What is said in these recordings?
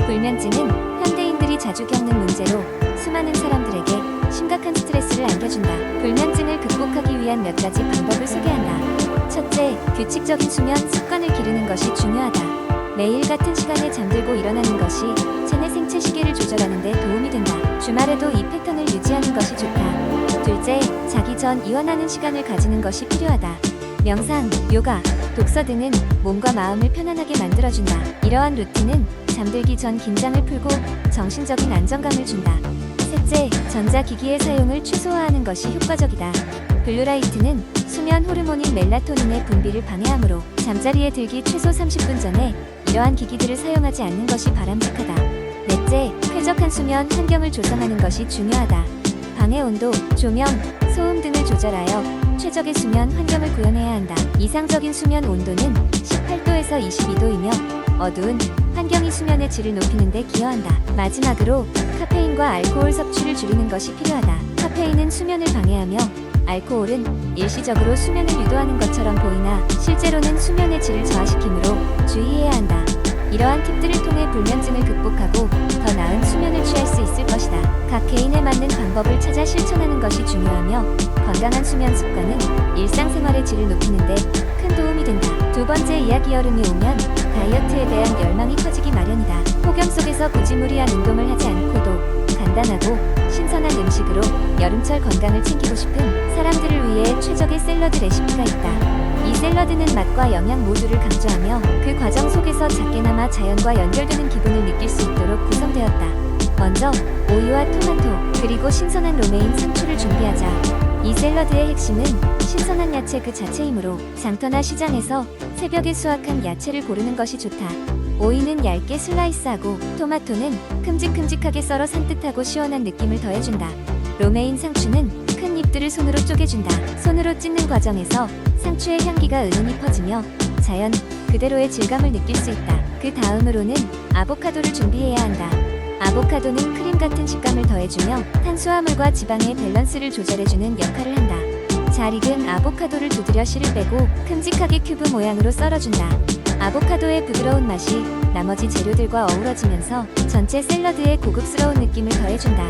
불면증은 현대인들이 자주 겪는 문제로 수많은 사람들에게 심각한 스트레스를 안겨준다. 불면증을 극복하기 위한 몇 가지 방법을 소개한다. 첫째, 규칙적인 수면 습관을 기르는 것이 중요하다. 매일 같은 시간에 잠들고 일어나는 것이 체내 생체 시계를 조절하는 데 도움이 된다. 주말에도 이 패턴을 유지하는 것이 좋다. 둘째, 자기 전 이완하는 시간을 가지는 것이 필요하다. 명상, 요가, 독서 등은 몸과 마음을 편안하게 만들어준다. 이러한 루틴은 잠들기 전 긴장을 풀고 정신적인 안정감을 준다. 셋째, 전자기기의 사용을 최소화하는 것이 효과적이다. 블루라이트는 수면 호르몬인 멜라토닌의 분비를 방해하므로 잠자리에 들기 최소 30분 전에 이러한 기기들을 사용하지 않는 것이 바람직하다. 넷째, 쾌적한 수면 환경을 조성하는 것이 중요하다. 방의 온도, 조명, 소음 등을 조절하여 최적의 수면 환경을 구현해야 한다. 이상적인 수면 온도는 18도에서 22도이며 어두운 환경이 수면의 질을 높이는 데 기여한다. 마지막으로 카페인과 알코올 섭취를 줄이는 것이 필요하다. 카페인은 수면을 방해하며 알코올은 일시적으로 수면을 유도하는 것처럼 보이나 실제로는 수면의 질을 저하시키므로 주의해야 한다. 이러한 팁들을 통해 불면증을 극복하고 더 나은 수면을 취할 수 있을 것이다. 각 개인에 맞는 방법을 찾아 실천하는 것이 중요하며 건강한 수면 습관은 일상생활의 질을 높이는 데 큰 도움이 된다. 두 번째 이야기, 여름이 오면 다이어트에 대한 열망이 커지기 마련이다. 폭염 속에서 굳이 무리한 운동을 하지 않고도 간단하고 신선한 음식으로 여름철 건강을 챙기고 싶은 사람들을 위해 최적의 샐러드 레시피가 있다. 이 샐러드는 맛과 영양 모두를 강조하며 그 과정 속에서 작게나마 자연과 연결되는 기분을 느낄 수 있도록 구성되었다. 먼저 오이와 토마토 그리고 신선한 로메인 상추를 준비하자. 이 샐러드의 핵심은 신선한 야채 그 자체이므로 장터나 시장에서 새벽에 수확한 야채를 고르는 것이 좋다. 오이는 얇게 슬라이스하고 토마토는 큼직큼직하게 썰어 산뜻하고 시원한 느낌을 더해준다. 로메인 상추는 큰 잎들을 손으로 쪼개준다. 손으로 찢는 과정에서 상추의 향기가 은은히 퍼지며 자연 그대로의 질감을 느낄 수 있다. 그 다음으로는 아보카도를 준비해야 한다. 아보카도는 크림 같은 식감을 더해주며 탄수화물과 지방의 밸런스를 조절해주는 역할을 한다. 잘 익은 아보카도를 두드려 씨를 빼고 큼직하게 큐브 모양으로 썰어준다. 아보카도의 부드러운 맛이 나머지 재료들과 어우러지면서 전체 샐러드에 고급스러운 느낌을 더해준다.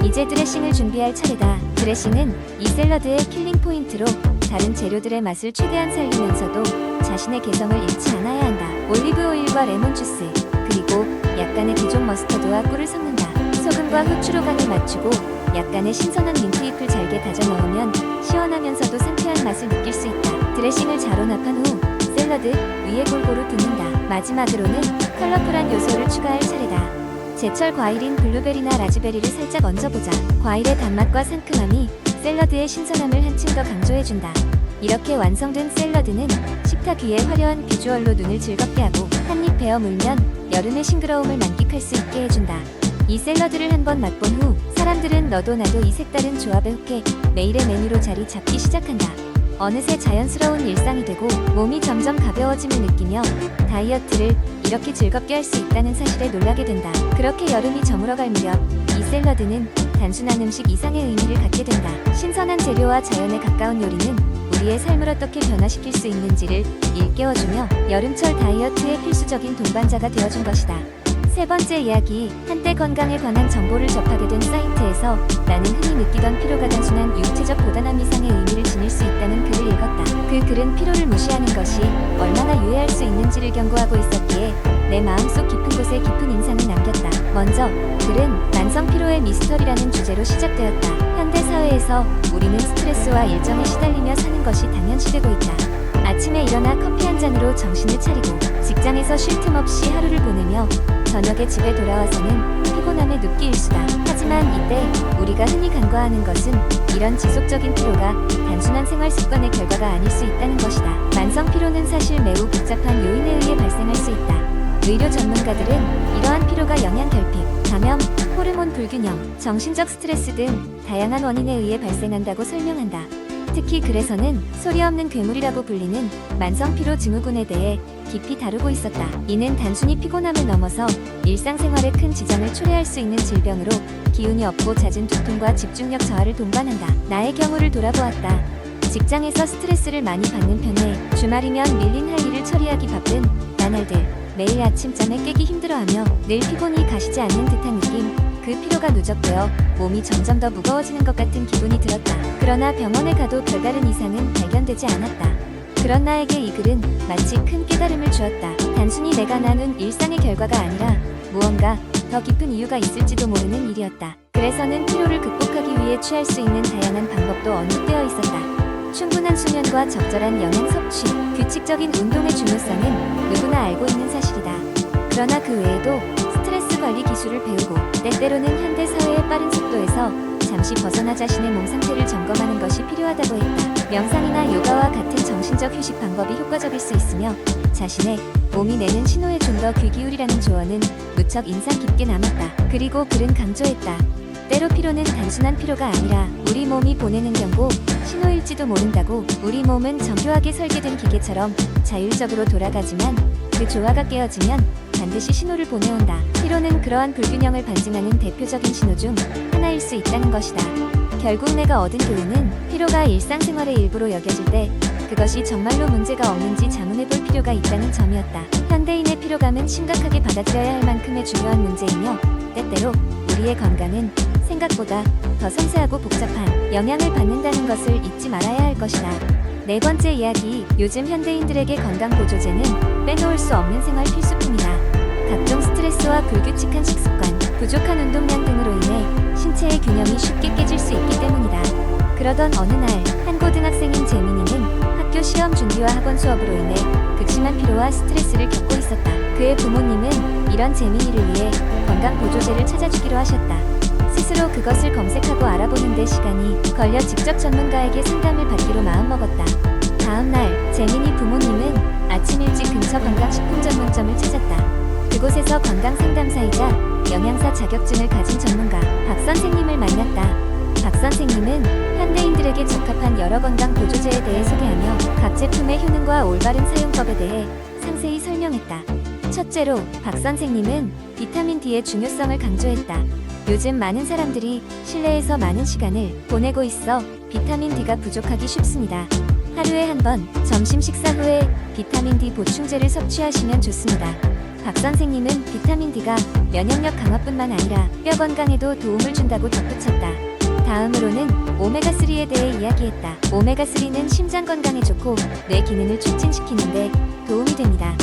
이제 드레싱을 준비할 차례다. 드레싱은 이 샐러드의 킬링 포인트로 다른 재료들의 맛을 최대한 살리면서도 자신의 개성을 잃지 않아야 한다. 올리브 오일과 레몬 주스, 그리고 약간의 디종 머스터드와 꿀을 섞는다. 소금과 후추로 간을 맞추고 약간의 신선한 민트잎을 잘게 다져 넣으면 시원하면서도 상쾌한 맛을 느낄 수 있다. 드레싱을 잘 혼합한 후 샐러드 위에 골고루 붓는다. 마지막으로는 컬러풀한 요소를 추가할 차례다. 제철 과일인 블루베리나 라즈베리를 살짝 얹어보자. 과일의 단맛과 상큼함이 샐러드의 신선함을 한층 더 강조해준다. 이렇게 완성된 샐러드는 식탁 위에 화려한 비주얼로 눈을 즐겁게 하고 한입 베어 물면 여름의 싱그러움을 만끽할 수 있게 해준다. 이 샐러드를 한번 맛본 후 사람들은 너도 나도 이 색다른 조합에 혹해 매일의 메뉴로 자리 잡기 시작한다. 어느새 자연스러운 일상이 되고 몸이 점점 가벼워짐을 느끼며 다이어트를 이렇게 즐겁게 할 수 있다는 사실에 놀라게 된다. 그렇게 여름이 저물어갈 무렵 이 샐러드는 단순한 음식 이상의 의미를 갖게 된다. 신선한 재료와 자연에 가까운 요리는 우리의 삶을 어떻게 변화시킬 수 있는지를 일깨워주며 여름철 다이어트의 필수적인 동반자가 되어준 것이다. 세 번째 이야기, 한때 건강에 관한 정보를 접하게 된 사이트에서 나는 흔히 느끼던 피로가 단순한 육체적 고단함 이상의 의미를 지닐 수 있다는 글을 읽었다. 그 글은 피로를 무시하는 것이 얼마나 유해할 수 있는지를 경고하고 있었기에 내 마음속 깊은 곳에 깊은 인상을 남겼다. 먼저 글은 만성 피로의 미스터리라는 주제로 시작되었다. 현대 사회에서 우리는 스트레스와 일정에 시달리며 사는 것이 당연시되고 있다. 아침에 일어나 커피 한 잔으로 정신을 차리고 직장에서 쉴 틈 없이 하루를 보내며 저녁에 집에 돌아와서는 피곤함에 눕기 일수다. 하지만 이때 우리가 흔히 간과하는 것은 이런 지속적인 피로가 단순한 생활 습관의 결과가 아닐 수 있다는 것이다. 만성 피로는 사실 매우 복잡한 요인에 의해 발생할 수 있다. 의료 전문가들은 이러한 피로가 영양 결핍, 감염, 호르몬 불균형, 정신적 스트레스 등 다양한 원인에 의해 발생한다고 설명한다. 특히 글에서는 소리 없는 괴물이라고 불리는 만성피로 증후군에 대해 깊이 다루고 있었다. 이는 단순히 피곤함을 넘어서 일상생활에 큰 지장을 초래할 수 있는 질병으로 기운이 없고 잦은 두통과 집중력 저하를 동반한다. 나의 경우를 돌아보았다. 직장에서 스트레스를 많이 받는 편에 주말이면 밀린 할 일을 처리하기 바쁜 나날들. 매일 아침잠에 깨기 힘들어하며 늘 피곤이 가시지 않는 듯한 느낌, 그 피로가 누적되어 몸이 점점 더 무거워지는 것 같은 기분이 들었다. 그러나 병원에 가도 별다른 이상은 발견되지 않았다. 그런 나에게 이 글은 마치 큰 깨달음을 주었다. 단순히 내가 나눈 일상의 결과가 아니라 무언가 더 깊은 이유가 있을지도 모르는 일이었다. 그래서는 피로를 극복하기 위해 취할 수 있는 다양한 방법도 언급되어 있었다. 충분한 수면과 적절한 영양 섭취, 규칙적인 운동의 중요성은 누구나 알고 있는 사실이다. 그러나 그 외에도 스트레스 관리 기술을 배우고 때때로는 현대 사회의 빠른 속도에서 잠시 벗어나 자신의 몸 상태를 점검하는 것이 필요하다고 했다. 명상이나 요가와 같은 정신적 휴식 방법이 효과적일 수 있으며 자신의 몸이 내는 신호에 좀 더 귀 기울이라는 조언은 무척 인상 깊게 남았다. 그리고 글은 강조했다. 때로 피로는 단순한 피로가 아니라 우리 몸이 보내는 경고, 신호일지도 모른다고. 우리 몸은 정교하게 설계된 기계처럼 자율적으로 돌아가지만 그 조화가 깨어지면 반드시 신호를 보내온다. 피로는 그러한 불균형을 반증하는 대표적인 신호 중 하나일 수 있다는 것이다. 결국 내가 얻은 교훈은 피로가 일상생활의 일부로 여겨질 때 그것이 정말로 문제가 없는지 자문해볼 필요가 있다는 점이었다. 현대인의 피로감은 심각하게 받아들여야 할 만큼의 중요한 문제이며 때때로 우리의 건강은 생각보다 더 섬세하고 복잡한 영향을 받는다는 것을 잊지 말아야 할 것이다. 네 번째 이야기, 요즘 현대인들에게 건강보조제는 빼놓을 수 없는 생활 필수품이다. 각종 스트레스와 불규칙한 식습관, 부족한 운동량 등으로 인해 신체의 균형이 쉽게 깨질 수 있기 때문이다. 그러던 어느 날, 한 고등학생인 재민이는 학교 시험 준비와 학원 수업으로 인해 극심한 피로와 스트레스를 겪고 있었다. 그의 부모님은 이런 재민이를 위해 건강보조제를 찾아주기로 하셨다. 스스로 그것을 검색하고 알아보는 데 시간이 걸려 직접 전문가에게 상담을 받기로 마음먹었다. 다음 날, 재민이 부모님은 아침 일찍 근처 건강식품 전문점을 찾았다. 그곳에서 건강상담사이자 영양사 자격증을 가진 전문가 박 선생님을 만났다. 박 선생님은 현대인들에게 적합한 여러 건강 보조제에 대해 소개하며 각 제품의 효능과 올바른 사용법에 대해 상세히 설명했다. 첫째로 박 선생님은 비타민 D의 중요성을 강조했다. 요즘 많은 사람들이 실내에서 많은 시간을 보내고 있어 비타민 D가 부족하기 쉽습니다. 하루에 한 번 점심 식사 후에 비타민 D 보충제를 섭취하시면 좋습니다. 박 선생님은 비타민 D가 면역력 강화뿐만 아니라 뼈 건강에도 도움을 준다고 덧붙였다. 다음으로는 오메가3에 대해 이야기했다. 오메가3는 심장 건강에 좋고 뇌 기능을 촉진시키는데 도움이 됩니다.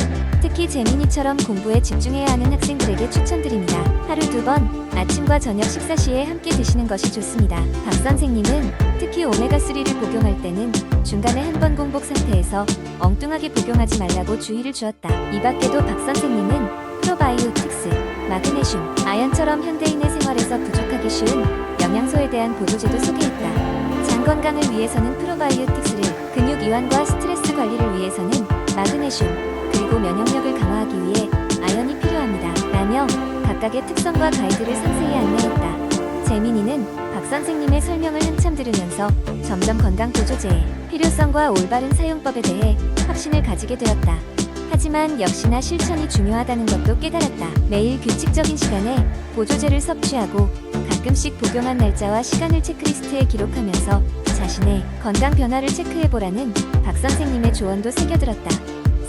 특히 재민이처럼 공부에 집중해야 하는 학생들에게 추천드립니다. 하루 2번, 아침과 저녁 식사 시에 함께 드시는 것이 좋습니다. 박 선생님은 특히 오메가3를 복용할 때는 중간에 한 번 공복 상태에서 엉뚱하게 복용하지 말라고 주의를 주었다. 이 밖에도 박 선생님은 프로바이오틱스, 마그네슘, 아연처럼 현대인의 생활에서 부족하기 쉬운 영양소에 대한 보조제도 소개했다. 장 건강을 위해서는 프로바이오틱스를, 근육 이완과 스트레스 관리를 위해서는 마그네슘, 그리고 면역력을 강화하기 위해 아연이 필요합니다. 라며 각각의 특성과 가이드를 상세히 안내했다. 재민이는 박 선생님의 설명을 한참 들으면서 점점 건강 보조제의 필요성과 올바른 사용법에 대해 확신을 가지게 되었다. 하지만 역시나 실천이 중요하다는 것도 깨달았다. 매일 규칙적인 시간에 보조제를 섭취하고 가끔씩 복용한 날짜와 시간을 체크리스트에 기록하면서 자신의 건강 변화를 체크해보라는 박 선생님의 조언도 새겨들었다.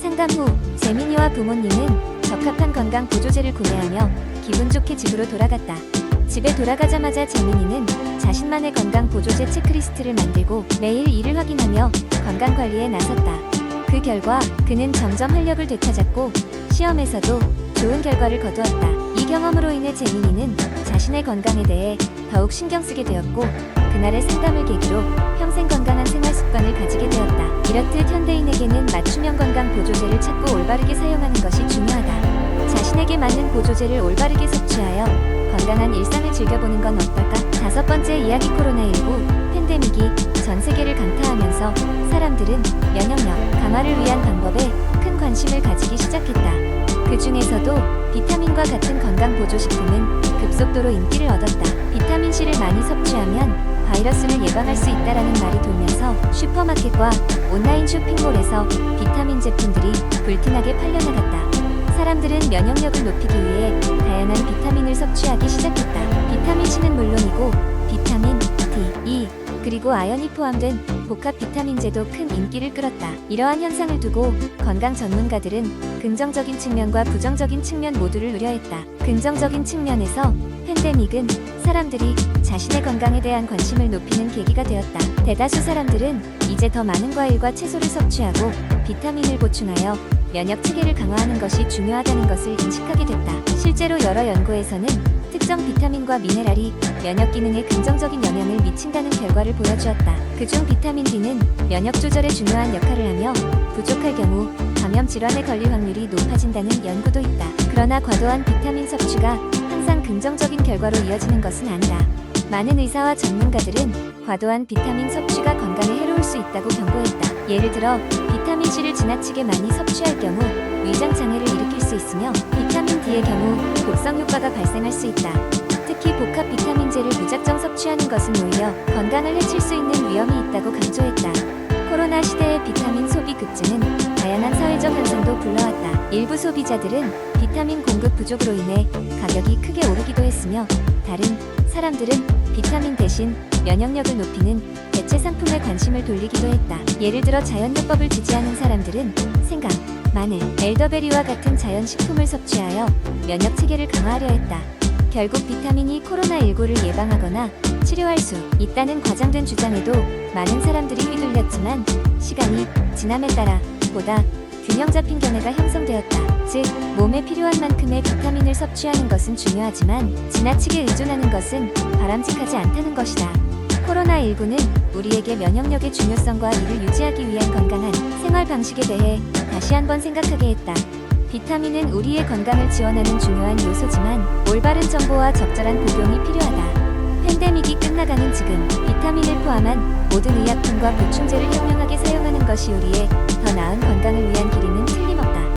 상담 후 재민이와 부모님은 적합한 건강 보조제를 구매하며 기분 좋게 집으로 돌아갔다. 집에 돌아가자마자 재민이는 자신만의 건강 보조제 체크리스트를 만들고 매일 이를 확인하며 건강 관리에 나섰다. 그 결과 그는 점점 활력을 되찾았고 시험에서도 좋은 결과를 거두었다. 이 경험으로 인해 재민이는 자신의 건강에 대해 더욱 신경 쓰게 되었고 그날의 상담을 계기로 평생 건강한 생활 습관을 가지게 되었다. 이렇듯 현대인에게는 맞춤형 건강 보조제를 찾고 올바르게 사용하는 것이 중요하다. 자신에게 맞는 보조제를 올바르게 섭취하여 건강한 일상을 즐겨보는 건 어떨까? 다섯 번째 이야기, 코로나19 팬데믹이 전 세계를 강타하면서 사람들은 면역력 강화를 위한 방법에 큰 관심을 가지기 시작했다. 그 중에서도 비타민과 같은 건강 보조식품은 급속도로 인기를 얻었다. 비타민C를 많이 섭취하면 바이러스를 예방할 수 있다라는 말이 돌면서 슈퍼마켓과 온라인 쇼핑몰에서 비타민 제품들이 불티나게 팔려나갔다. 사람들은 면역력을 높이기 위해 다양한 비타민을 섭취하기 시작했다. 비타민C는 물론이고 비타민 D, E, 그리고 아연이 포함된 복합 비타민제도 큰 인기를 끌었다. 이러한 현상을 두고 건강 전문가들은 긍정적인 측면과 부정적인 측면 모두를 우려했다. 긍정적인 측면에서 팬데믹은 사람들이 자신의 건강에 대한 관심을 높이는 계기가 되었다. 대다수 사람들은 이제 더 많은 과일과 채소를 섭취하고 비타민을 보충하여 면역 체계를 강화하는 것이 중요하다는 것을 인식하게 됐다. 실제로 여러 연구에서는 특정 비타민과 미네랄이 면역 기능에 긍정적인 영향을 미친다는 결과를 보여주었다. 그중 비타민 D는 면역 조절에 중요한 역할을 하며 부족할 경우 감염 질환에 걸릴 확률이 높아진다는 연구도 있다. 그러나 과도한 비타민 섭취가 항상 긍정적인 결과로 이어지는 것은 아니다. 많은 의사와 전문가들은 과도한 비타민 섭취가 건강에 해로울 수 있다고 경고했다. 예를 들어 비타민 C를 지나치게 많이 섭취할 경우 위장 장애를 일으킬 수 있으며 비타민 D의 경우 독성 효과가 발생할 수 있다. 특히 복합 비타민제를 무작정 섭취하는 것은 오히려 건강을 해칠 수 있는 위험이 있다고 강조했다. 코로나 시대의 비타민 소비 급증은 다양한 사회적 현상도 불러왔다. 일부 소비자들은 비타민 공급 부족으로 인해 가격이 크게 오르기도 했으며 다른 사람들은 비타민 대신 면역력을 높이는 대체 상품에 관심을 돌리기도 했다. 예를 들어 자연요법을 지지하는 사람들은 생강, 마늘, 엘더베리와 같은 자연식품을 섭취하여 면역 체계를 강화하려 했다. 결국 비타민이 코로나19를 예방하거나 치료할 수 있다는 과장된 주장에도 많은 사람들이 휘둘렸지만 시간이 지남에 따라 보다 균형 잡힌 견해가 형성되었다. 즉, 몸에 필요한 만큼의 비타민을 섭취하는 것은 중요하지만 지나치게 의존하는 것은 바람직하지 않다는 것이다. 코로나19는 우리에게 면역력의 중요성과 이를 유지하기 위한 건강한 생활 방식에 대해 다시 한번 생각하게 했다. 비타민은 우리의 건강을 지원하는 중요한 요소지만 올바른 정보와 적절한 복용이 필요하다. 팬데믹이 끝나가는 지금 비타민을 포함한 모든 의약품과 보충제를 현명하게 사용하는 것이 우리의 더 나은 건강을 위한 길이는 틀림없다.